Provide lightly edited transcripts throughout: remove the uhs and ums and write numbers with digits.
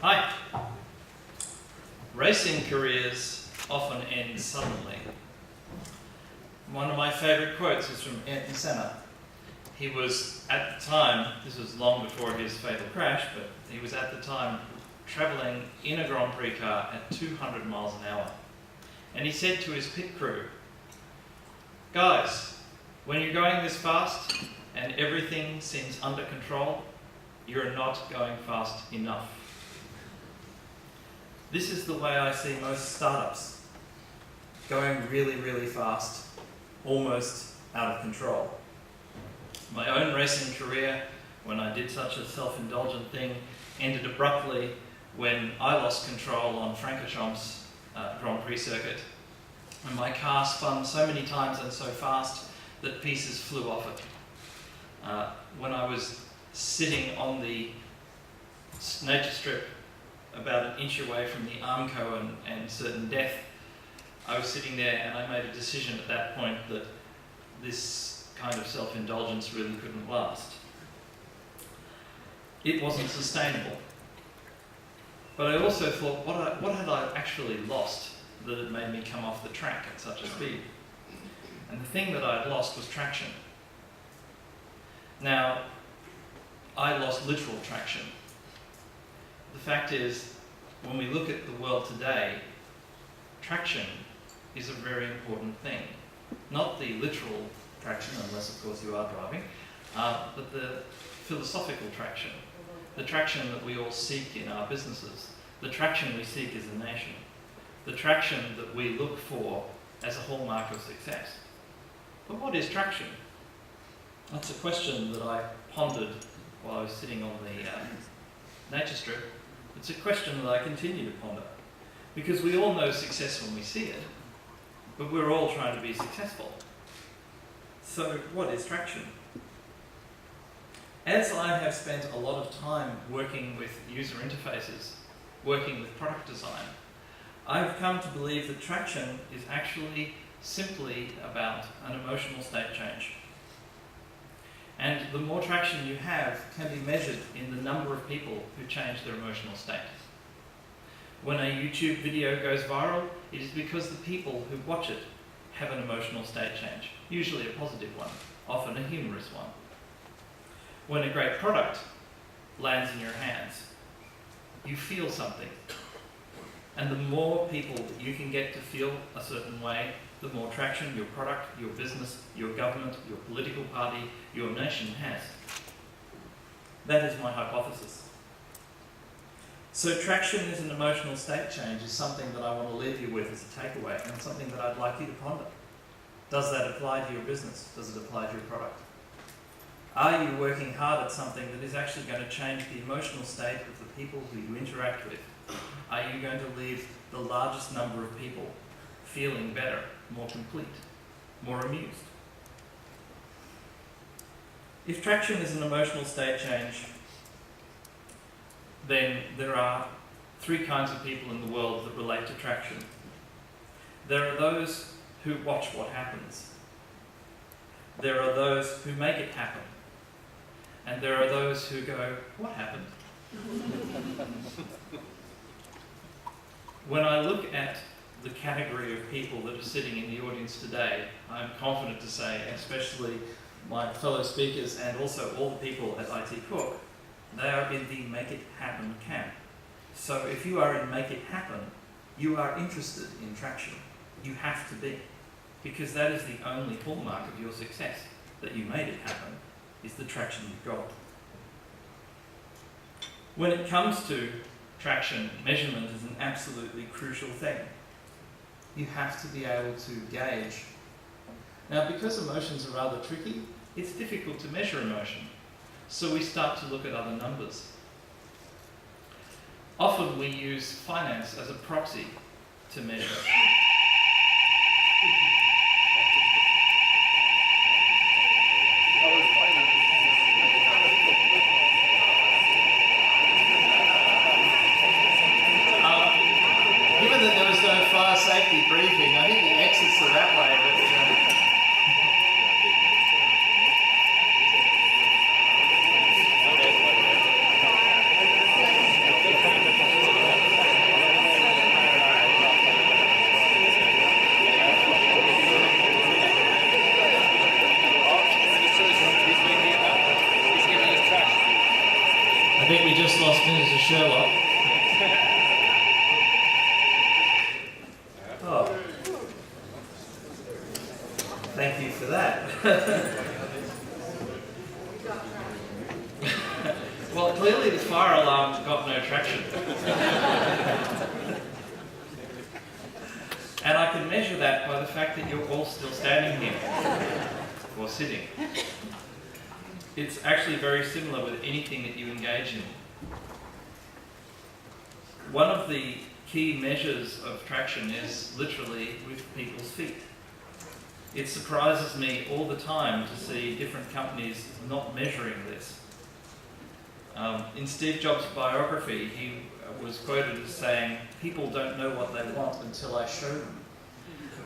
Hi. Racing careers often end suddenly. One of my favourite quotes is from Ayrton Senna. He was, at the time, this was long before his fatal crash, but he was at the time travelling in a Grand Prix car at 200 miles an hour. And he said to his pit crew, "Guys, when you're going this fast and everything seems under control, you're not going fast enough." This is the way I see most startups, going really, really fast, almost out of control. My own racing career, when I did such a self-indulgent thing, ended abruptly when I lost control on Francorchamps Grand Prix circuit. And my car spun so many times and so fast that pieces flew off it. When I was sitting on the nature strip about an inch away from the Armco and certain death, I was sitting there and I made a decision at that point that this kind of self-indulgence really couldn't last. It wasn't sustainable. But I also thought, what had I actually lost that had made me come off the track at such a speed? And the thing that I had lost was traction. Now, I lost literal traction. The fact is, when we look at the world today, traction is a very important thing. Not the literal traction, unless of course you are driving, but the philosophical traction. The traction that we all seek in our businesses. The traction we seek as a nation. The traction that we look for as a hallmark of success. But what is traction? That's a question that I pondered while I was sitting on the nature strip. It's a question that I continue to ponder. Because we all know success when we see it, but we're all trying to be successful. So what is traction? As I have spent a lot of time working with user interfaces, working with product design, I've come to believe that traction is actually simply about an emotional state change. And the more traction you have can be measured in the number of people who change their emotional state. When a YouTube video goes viral, it is because the people who watch it have an emotional state change, usually a positive one, often a humorous one. When a great product lands in your hands, you feel something. And the more people that you can get to feel a certain way, the more traction your product, your business, your government, your political party, your nation has. That is my hypothesis. So traction as an emotional state change is something that I want to leave you with as a takeaway, and something that I'd like you to ponder. Does that apply to your business? Does it apply to your product? Are you working hard at something that is actually going to change the emotional state of the people who you interact with? Are you going to leave the largest number of people feeling better, more complete, more amused? If traction is an emotional state change, then there are three kinds of people in the world that relate to traction. There are those who watch what happens. There are those who make it happen. And there are those who go, "What happened?" When I look at the category of people that are sitting in the audience today, I'm confident to say, especially my fellow speakers and also all the people at IT Cork, they are in the make it happen camp. So if you are in make it happen, you are interested in traction. You have to be. Because that is the only hallmark of your success, that you made it happen, is the traction you've got. When it comes to traction, measurement is an absolutely crucial thing. You have to be able to gauge. Now, because emotions are rather tricky, it's difficult to measure emotion. So we start to look at other numbers. Often we use finance as a proxy to measure. Given that there was no fire safety briefing, I think the exits are that way. But, question is a Sherlock. Oh. Thank you for that. Well, clearly the fire alarm got no traction. And I can measure that by the fact that you're all still standing here, or sitting. It's actually very similar with anything that you engage in. One of the key measures of traction is literally with people's feet. It surprises me all the time to see different companies not measuring this. In Steve Jobs' biography, he was quoted as saying, "People don't know what they want until I show them."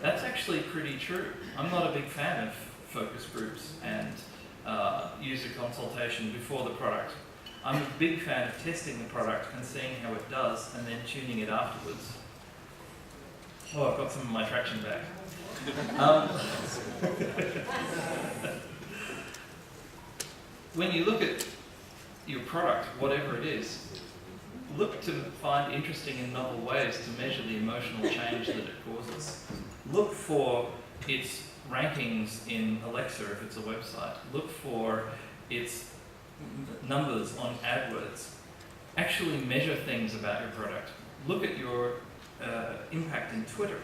That's actually pretty true. I'm not a big fan of focus groups and user consultation before the product. I'm a big fan of testing the product and seeing how it does and then tuning it afterwards. Oh, I've got some of my traction back. When you look at your product, whatever it is, look to find interesting and novel ways to measure the emotional change that it causes. Look for its rankings in Alexa if it's a website. Look for its numbers on AdWords. Actually measure things about your product. Look at your impact in Twitter.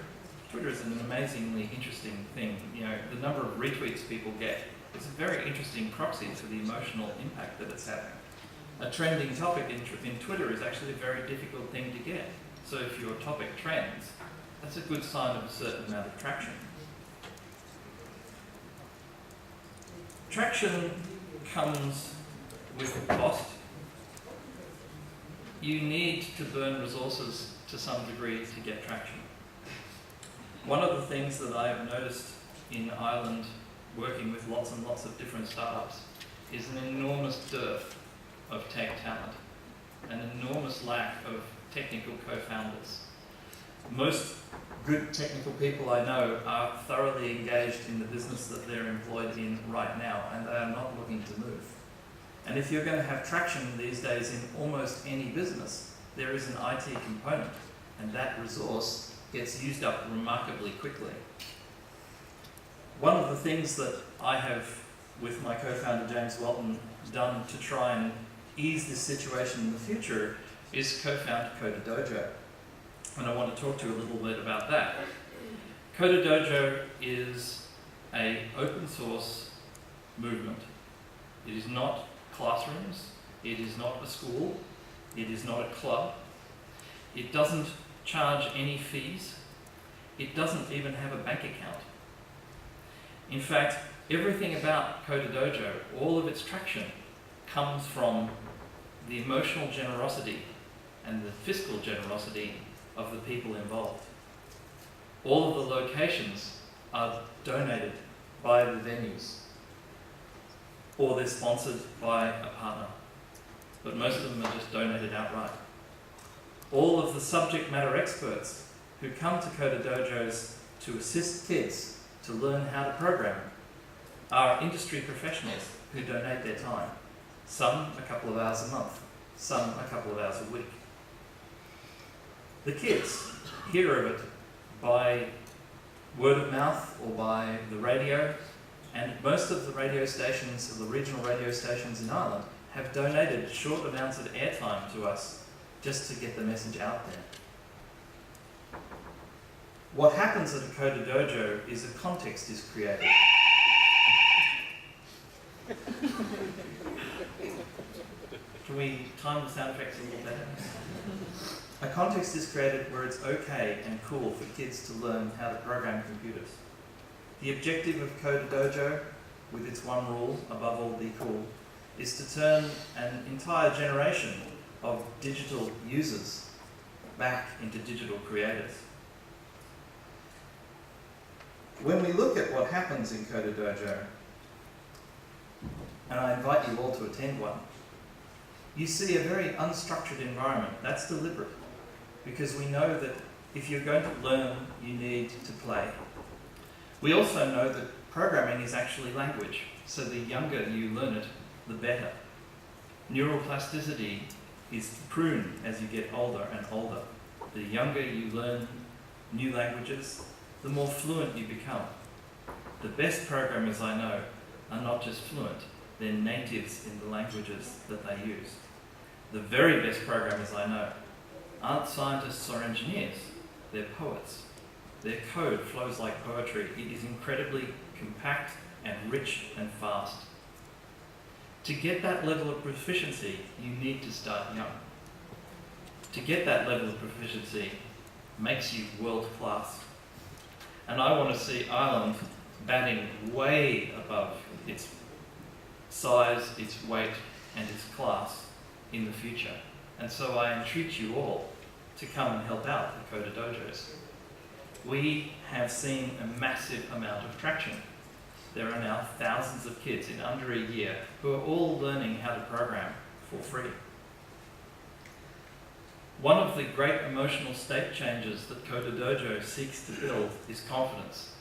Twitter is an amazingly interesting thing. You know, the number of retweets people get is a very interesting proxy for the emotional impact that it's having. A trending topic in Twitter is actually a very difficult thing to get. So if your topic trends, that's a good sign of a certain amount of traction. Traction comes with a cost. You need to burn resources to some degree to get traction. One of the things that I have noticed in Ireland, working with lots and lots of different startups, is an enormous dearth of tech talent, an enormous lack of technical co-founders. Most good technical people I know are thoroughly engaged in the business that they're employed in right now, and they are not looking to move. And if you're going to have traction these days in almost any business, there is an IT component, and that resource gets used up remarkably quickly. One of the things that I have, with my co-founder James Walton, done to try and ease this situation in the future is co-found Dojo. And I want to talk to you a little bit about that. Dojo is an open source movement. It is not classrooms, it is not a school, it is not a club, it doesn't charge any fees, it doesn't even have a bank account. In fact, everything about Dojo, all of its traction, comes from the emotional generosity and the fiscal generosity of the people involved. All of the locations are donated by the venues, or they're sponsored by a partner, but most of them are just donated outright. All of the subject matter experts who come to Dojos to assist kids to learn how to program are industry professionals who donate their time. Some a couple of hours a month, some a couple of hours a week. The kids hear of it by word of mouth or by the radio, and most of the radio stations, the regional radio stations in Ireland, have donated short amounts of airtime to us just to get the message out there. What happens at a Dojo is a context is created. Can we time the sound effects a little better? A context is created where it's okay and cool for kids to learn how to program computers. The objective of Dojo, with its one rule, above all be cool, is to turn an entire generation of digital users back into digital creators. When we look at what happens in Dojo, and I invite you all to attend one, you see a very unstructured environment. That's deliberate, because we know that if you're going to learn, you need to play. We also know that programming is actually language, so the younger you learn it, the better. Neuroplasticity is to prune as you get older and older. The younger you learn new languages, the more fluent you become. The best programmers I know are not just fluent, they're natives in the languages that they use. The very best programmers I know aren't scientists or engineers, they're poets. Their code flows like poetry. It is incredibly compact and rich and fast. To get that level of proficiency, you need to start young. To get that level of proficiency makes you world class. And I want to see Ireland batting way above its size, its weight, and its class in the future. And so I entreat you all to come and help out the Coder Dojos. We have seen a massive amount of traction. There are now thousands of kids in under a year who are all learning how to program for free. One of the great emotional state changes that Coder Dojo seeks to build is confidence.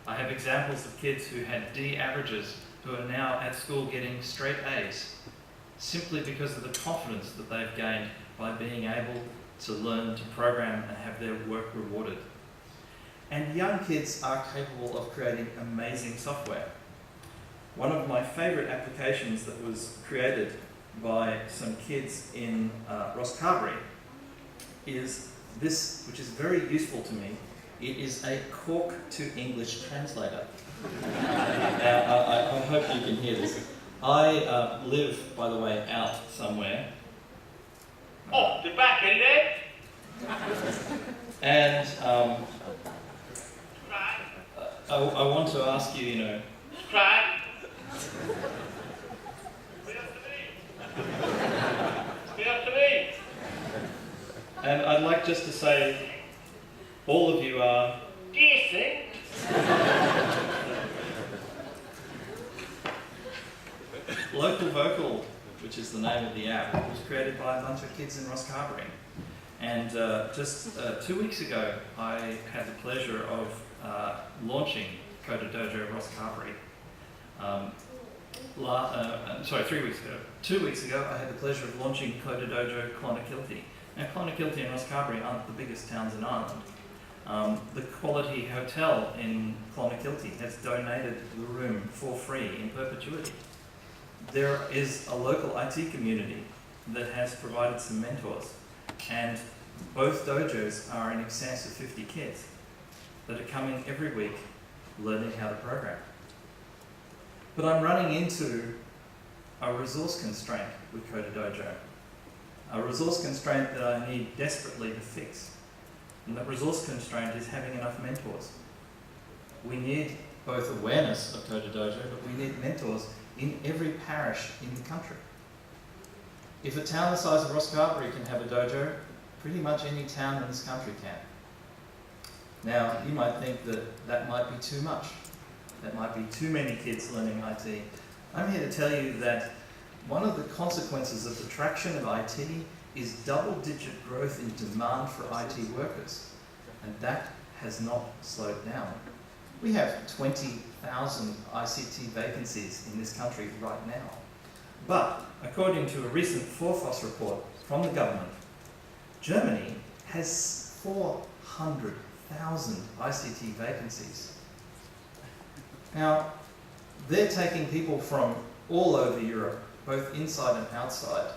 I have examples of kids who had D averages who are now at school getting straight A's simply because of the confidence that they've gained by being able to learn to program and have their work rewarded. And young kids are capable of creating amazing software. One of my favourite applications that was created by some kids in Rosscarbery is this, which is very useful to me. It is a cork to English translator. Now, I hope you can hear this. I live, by the way, out somewhere. Oh, the back end there? And I want to ask you, Try. Speak up to me. And I'd like just to say, all of you are Do you sing? Local Vocal, which is the name of the app, was created by a bunch of kids in Rosscarbery. And just 2 weeks ago, I had the pleasure of launching Coder Dojo Rosscarbery. 3 weeks ago. 2 weeks ago, I had the pleasure of launching Coder Dojo Clonakilty. Now, Clonakilty and Rosscarbery aren't the biggest towns in Ireland. The Quality Hotel in Clonakilty has donated the room for free in perpetuity. There is a local IT community that has provided some mentors, and both dojos are in excess of 50 kids that are coming every week learning how to program. But I'm running into a resource constraint with Coder Dojo, a resource constraint that I need desperately to fix. And that resource constraint is having enough mentors. We need both awareness of Coder Dojo, but we need mentors in every parish in the country. If a town the size of Rosscarbery can have a dojo, pretty much any town in this country can. Now, you might think that that might be too much. That might be too many kids learning IT. I'm here to tell you that one of the consequences of the traction of IT is double-digit growth in demand for IT workers, and that has not slowed down. We have 20,000 ICT vacancies in this country right now. But according to a recent Forfos report from the government, Germany has 400,000 ICT vacancies. Now, they're taking people from all over Europe, both inside and outside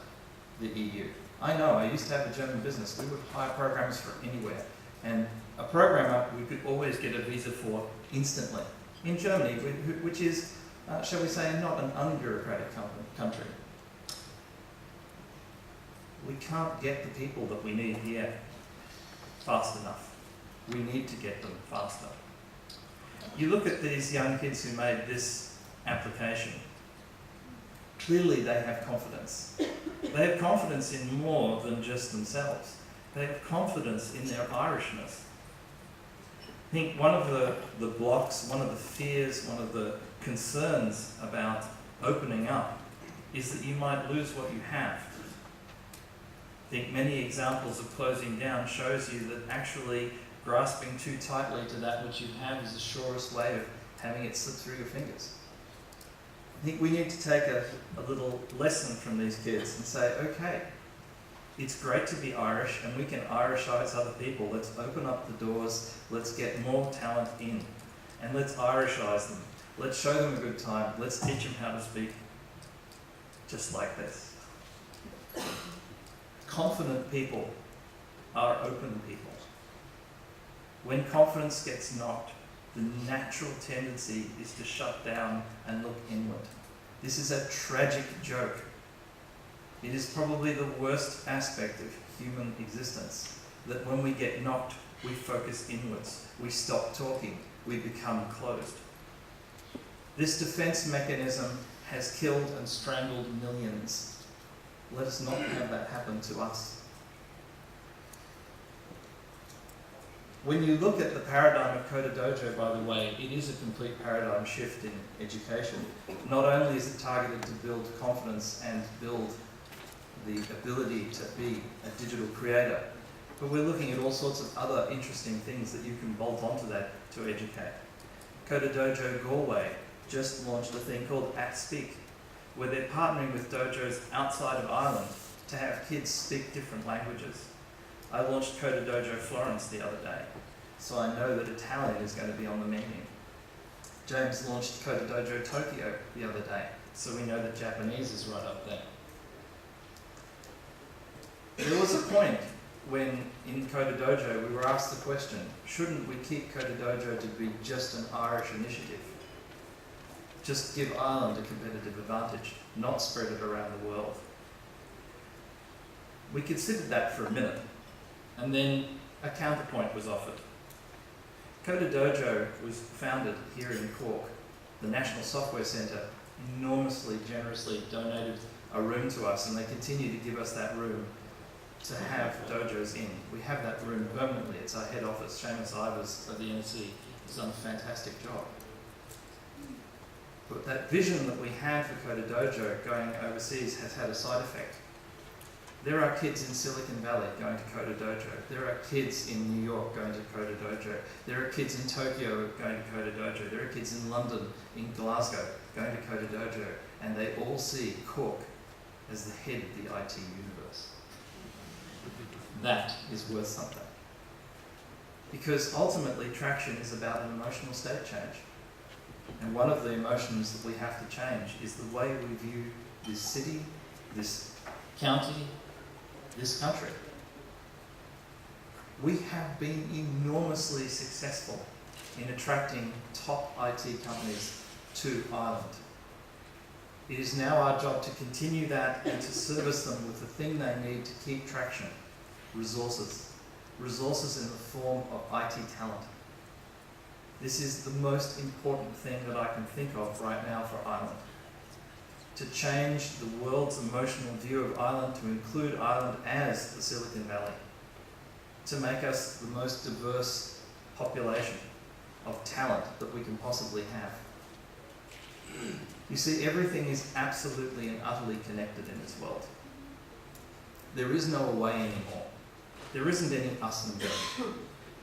the EU. I know, I used to have a German business. We would hire programmers from anywhere. And a programmer we could always get a visa for instantly. In Germany, which is, shall we say, not an unbureaucratic country. We can't get the people that we need here fast enough. We need to get them faster. You look at these young kids who made this application. Clearly they have confidence. They have confidence in more than just themselves. They have confidence in their Irishness. I think one of the blocks, one of the fears, one of the concerns about opening up is that you might lose what you have. I think many examples of closing down shows you that actually grasping too tightly to that which you have is the surest way of having it slip through your fingers. I think we need to take a little lesson from these kids and say, okay, It's great to be Irish, and we can Irishize other people. Let's open up the doors, let's get more talent in, and let's Irishize them. Let's show them a good time, let's teach them how to speak just like this. Confident people are open people. When confidence gets knocked, the natural tendency is to shut down and look inward. This is a tragic joke. It is probably the worst aspect of human existence, that when we get knocked, we focus inwards, we stop talking, we become closed. This defense mechanism has killed and strangled millions. Let us not have that happen to us. When you look at the paradigm of Coda Dojo, by the way, it is a complete paradigm shift in education. Not only is it targeted to build confidence and build the ability to be a digital creator, but we're looking at all sorts of other interesting things that you can bolt onto that to educate. Coda Dojo Galway just launched a thing called At Speak, where they're partnering with dojos outside of Ireland to have kids speak different languages. I launched Coda Dojo Florence the other day, so I know that Italian is going to be on the menu. James launched Coda Dojo Tokyo the other day, so we know that Japanese is right up there. There was a point when in Coda Dojo we were asked the question, shouldn't we keep Coda Dojo to be just an Irish initiative? Just give Ireland a competitive advantage, not spread it around the world. We considered that for a minute, and then a counterpoint was offered. Coda Dojo was founded here in Cork. The National Software Centre enormously, generously donated a room to us, and they continue to give us that room to have dojos in. We have that room permanently. It's our head office. Seamus Ivers of the NC has done a fantastic job. But that vision that we had for Coda Dojo going overseas has had a side effect. There are kids in Silicon Valley going to Coda Dojo. There are kids in New York going to Coda Dojo. There are kids in Tokyo going to Coda Dojo. There are kids in London, in Glasgow going to Coda Dojo. And they all see Cork as the head of the IT universe. That is worth something. Because ultimately traction is about an emotional state change. And one of the emotions that we have to change is the way we view this city, this county, this country. We have been enormously successful in attracting top IT companies to Ireland. It is now our job to continue that and to service them with the thing they need to keep traction: resources. Resources in the form of IT talent. This is the most important thing that I can think of right now for Ireland. To change the world's emotional view of Ireland, to include Ireland as the Silicon Valley. To make us the most diverse population of talent that we can possibly have. You see, everything is absolutely and utterly connected in this world. There is no away anymore. There isn't any us and them.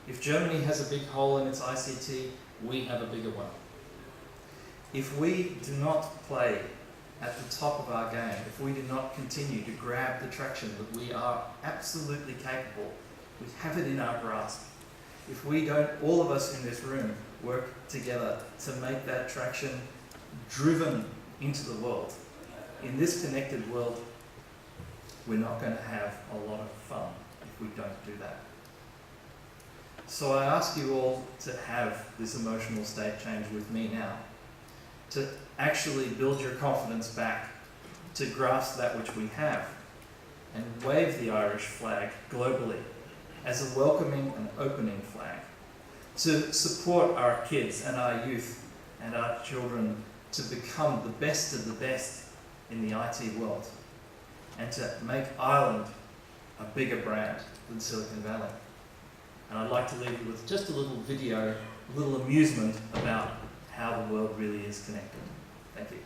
If Germany has a big hole in its ICT, we have a bigger one. If we do not play at the top of our game, if we do not continue to grab the traction that we are absolutely capable, we have it in our grasp. If we don't, all of us in this room, work together to make that traction driven into the world, in this connected world, we're not going to have a lot of fun if we don't do that. So I ask you all to have this emotional state change with me now, to actually build your confidence back, to grasp that which we have, and wave the Irish flag globally as a welcoming and opening flag, to support our kids and our youth and our children to become the best of the best in the IT world, and to make Ireland a bigger brand than Silicon Valley. And I'd like to leave you with just a little video, a little amusement about how the world really is connected. Thank you.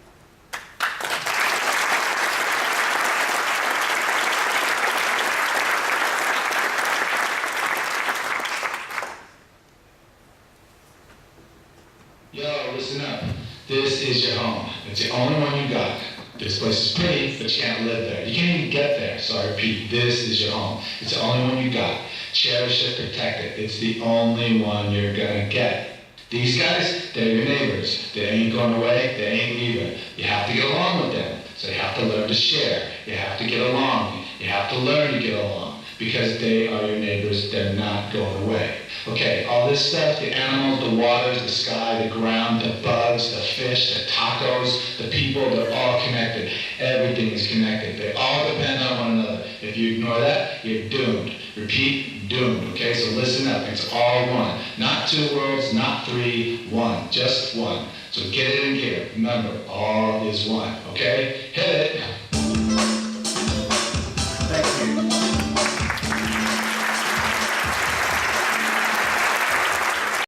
Yo, listen up. This is your home. It's the only one you got. This place is pretty, but you can't live there. You can't even get there. So I repeat, this is your home. It's the only one you got. Cherish it, protect it. It's the only one you're gonna get. These guys, they're your neighbors. They ain't going away, they ain't leaving. You have to get along with them. So you have to learn to share. You have to get along. You have to learn to get along. Because they are your neighbors, they're not going away. Okay, all this stuff, the animals, the waters, the sky, the ground, the bugs, the fish, the tacos, the people, they're all connected. Everything is connected. They all depend on one another. If you ignore that, you're doomed. Repeat, doomed. Okay, so listen up. It's all one. Not two worlds, not three, one. Just one. So get it in gear. Remember, all is one. Okay? Hit it.